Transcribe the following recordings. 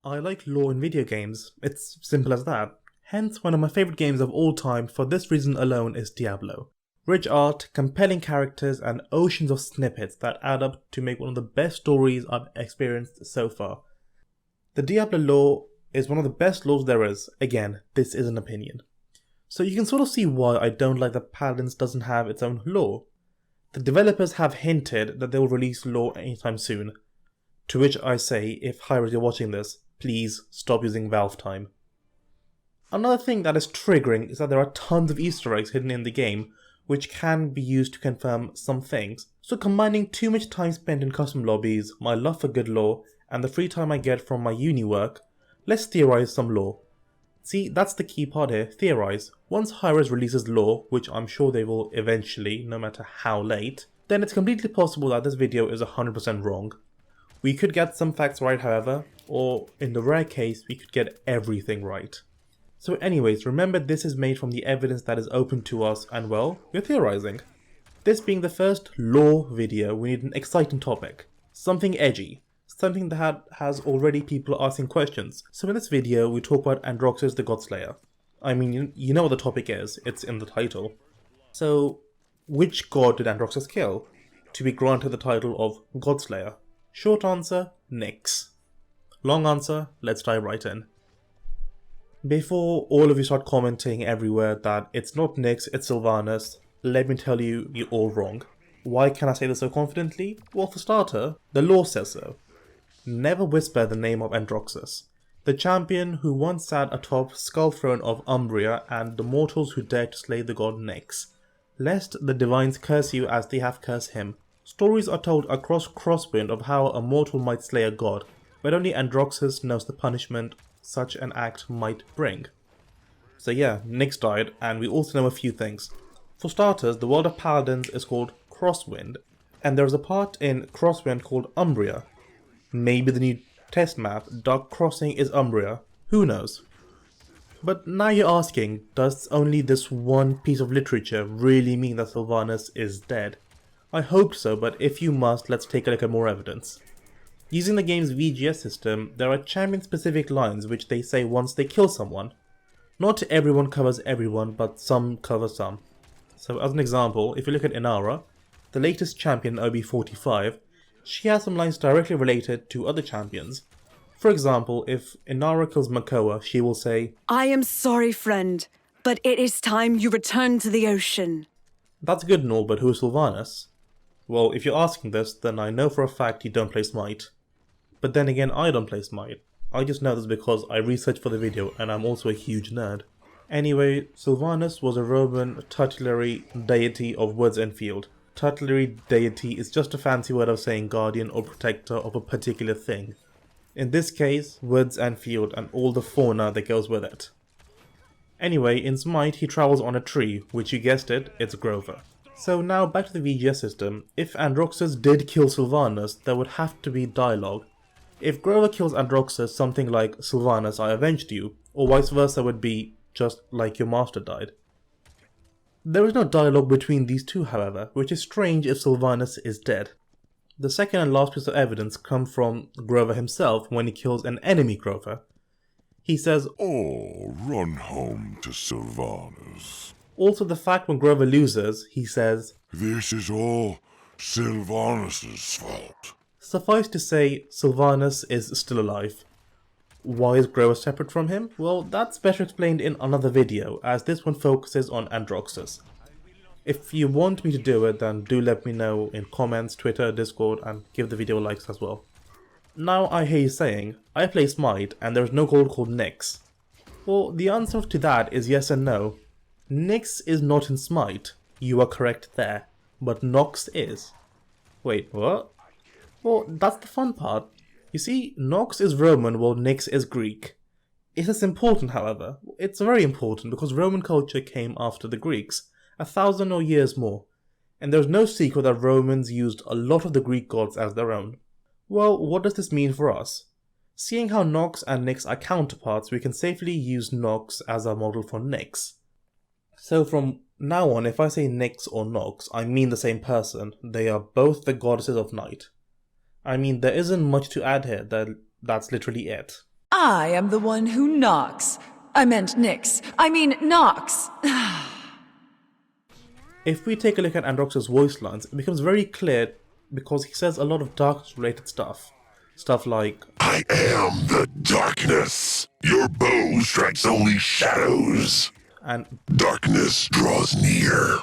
I like lore in video games, it's simple as that. Hence, one of my favourite games of all time for this reason alone is Diablo. Rich art, compelling characters, and oceans of snippets that add up to make one of the best stories I've experienced so far. The Diablo lore is one of the best lores there is. Again, this is an opinion. So you can sort of see why I don't like that Paladins doesn't have its own lore. The developers have hinted that they will release lore anytime soon. To which I say, if Hi-Rez you're watching this, please stop using Valve time. Another thing that is triggering is that there are tons of Easter eggs hidden in the game, which can be used to confirm some things. So combining too much time spent in custom lobbies, my love for good lore, and the free time I get from my uni work, let's theorize some lore. See, that's the key part here, theorize. Once Hi-Rez releases lore, which I'm sure they will eventually, no matter how late, then it's completely possible that this video is 100% wrong. We could get some facts right, however, or in the rare case, we could get everything right. So anyways, remember this is made from the evidence that is open to us and well, we're theorizing. This being the first lore video, we need an exciting topic. Something edgy. Something that has already people asking questions. So in this video, we talk about Androxus the Godslayer. I mean, you know what the topic is, it's in the title. So, which god did Androxus kill to be granted the title of Godslayer? Short answer, Nyx. Long answer, let's dive right in. Before all of you start commenting everywhere that it's not Nyx, it's Sylvanus, let me tell you, you're all wrong. Why can I say this so confidently? Well, for starter, the lore says so. Never whisper the name of Androxus, the champion who once sat atop Skull Throne of Umbria and the mortals who dared to slay the god Nyx, lest the divines curse you as they have cursed him. Stories are told across Crosswind of how a mortal might slay a god, but only Androxus knows the punishment such an act might bring. So yeah, Nyx died, and we also know a few things. For starters, the world of Paladins is called Crosswind, and there is a part in Crosswind called Umbria. Maybe the new test map, Dark Crossing, is Umbria, who knows? But now you're asking, does only this one piece of literature really mean that Sylvanus is dead? I hope so, but if you must, let's take a look at more evidence. Using the game's VGS system, there are champion-specific lines which they say once they kill someone. Not everyone covers everyone, but some cover some. So as an example, if you look at Inara, the latest champion OB45, she has some lines directly related to other champions. For example, if Inara kills Makoa, she will say, "I am sorry, friend, but it is time you return to the ocean." That's good and all, but who is Sylvanus? Well, if you're asking this, then I know for a fact you don't play Smite. But then again, I don't play Smite. I just know this because I researched for the video and I'm also a huge nerd. Anyway, Sylvanus was a Roman tutelary deity of woods and field. Tutelary deity is just a fancy word of saying guardian or protector of a particular thing. In this case, woods and field and all the fauna that goes with it. Anyway, in Smite he travels on a tree, which you guessed it, it's Grover. So now back to the VGS system. If Androxus did kill Sylvanus, there would have to be dialogue. If Grover kills Androxus, something like Sylvanus, I avenged you, or vice versa would be just like your master died. There is no dialogue between these two, however, which is strange if Sylvanus is dead. The second and last piece of evidence comes from Grover himself when he kills an enemy Grover. He says, "Oh, run home to Sylvanus." Also the fact when Grover loses, he says, "This is all Sylvanus' fault." Suffice to say, Sylvanus is still alive. Why is Grover separate from him? Well, that's better explained in another video, as this one focuses on Androxus. If you want me to do it, then do let me know in comments, Twitter, Discord, and give the video likes as well. Now I hear you saying, I play Smite and there is no god called Nyx. Well, the answer to that is yes and no. Nyx is not in Smite, you are correct there, but Nox is. Wait, what? Well, that's the fun part. You see, Nox is Roman while Nyx is Greek. Is this important, however? It's very important because Roman culture came after the Greeks, 1,000 or years more, and there's no secret that Romans used a lot of the Greek gods as their own. Well, what does this mean for us? Seeing how Nox and Nyx are counterparts, we can safely use Nox as our model for Nyx. So from now on, if I say Nyx or Nox, I mean the same person. They are both the goddesses of night. I mean, there isn't much to add here, that's literally it. I am the one who knocks. I meant knocks. If we take a look at Androxus' voice lines, it becomes very clear because he says a lot of darkness-related stuff. Stuff like, I am the darkness. Your bow strikes only shadows. and Darkness draws near.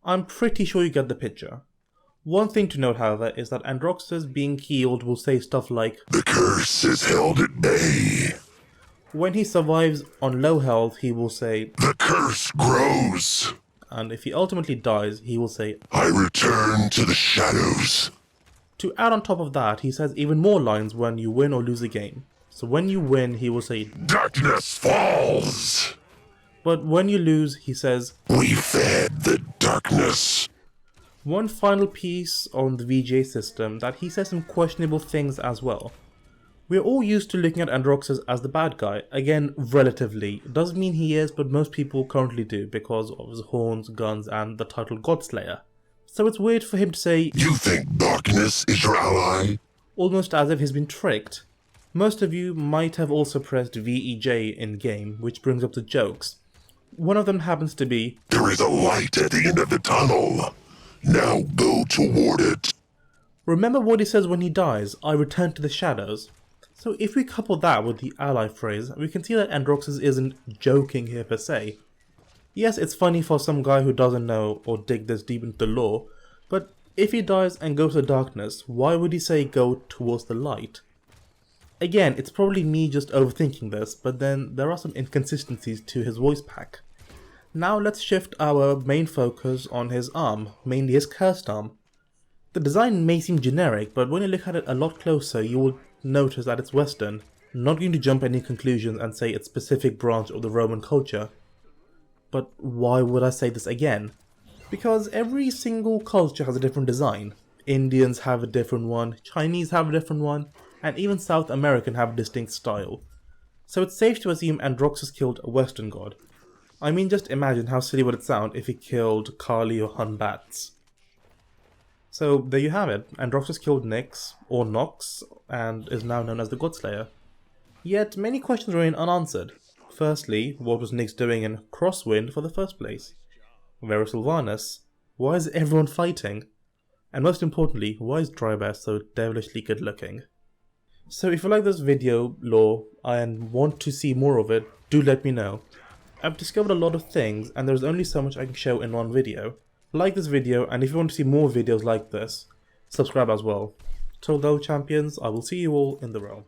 I'm pretty sure you get the picture. One thing to note, however, is that Androxus being healed will say stuff like, The curse is held at bay. when he survives on low health, he will say, The curse grows. and if he ultimately dies, he will say. I return to the shadows. To add on top of that, he says even more lines when you win or lose a game. So when you win, he will say, Darkness falls. but when you lose, he says. We fed the darkness. One final piece on the VGA system that he says some questionable things as well. We're all used to looking at Androxus as the bad guy, again relatively. Doesn't mean he is, but most people currently do because of his horns, guns, and the title Godslayer. So it's weird for him to say, You think darkness is your ally? almost as if he's been tricked. Most of you might have also pressed VEJ in-game, which brings up the jokes. One of them happens to be, There is a light at the end of the tunnel. Now go toward it. remember what he says when he dies, I return to the shadows. So if we couple that with the ally phrase, we can see that Androxus isn't joking here per se. Yes, it's funny for some guy who doesn't know or dig this deep into the lore, but if he dies and goes to darkness, why would he say go towards the light? Again, it's probably me just overthinking this, but then there are some inconsistencies to his voice pack. Now let's shift our main focus on his arm, mainly his cursed arm. The design may seem generic, but when you look at it a lot closer, you will notice that it's Western. I'm not going to jump any conclusions and say it's a specific branch of the Roman culture. But why would I say this again? Because every single culture has a different design. Indians have a different one, Chinese have a different one, and even South American have a distinct style. So it's safe to assume Androxus killed a Western god. I mean, just imagine how silly would it sound if he killed Kali or Hun bats. So there you have it, Androxus killed Nyx, or Nox, and is now known as the Godslayer. Yet many questions remain unanswered. Firstly, what was Nyx doing in Crosswind for the first place? Where is Sylvanus? Why is everyone fighting? And most importantly, why is Drybear so devilishly good looking? So if you like this video lore and want to see more of it, do let me know. I've discovered a lot of things and there's only so much I can show in one video. Like this video, and if you want to see more videos like this, subscribe as well. Till then, champions, I will see you all in the realm.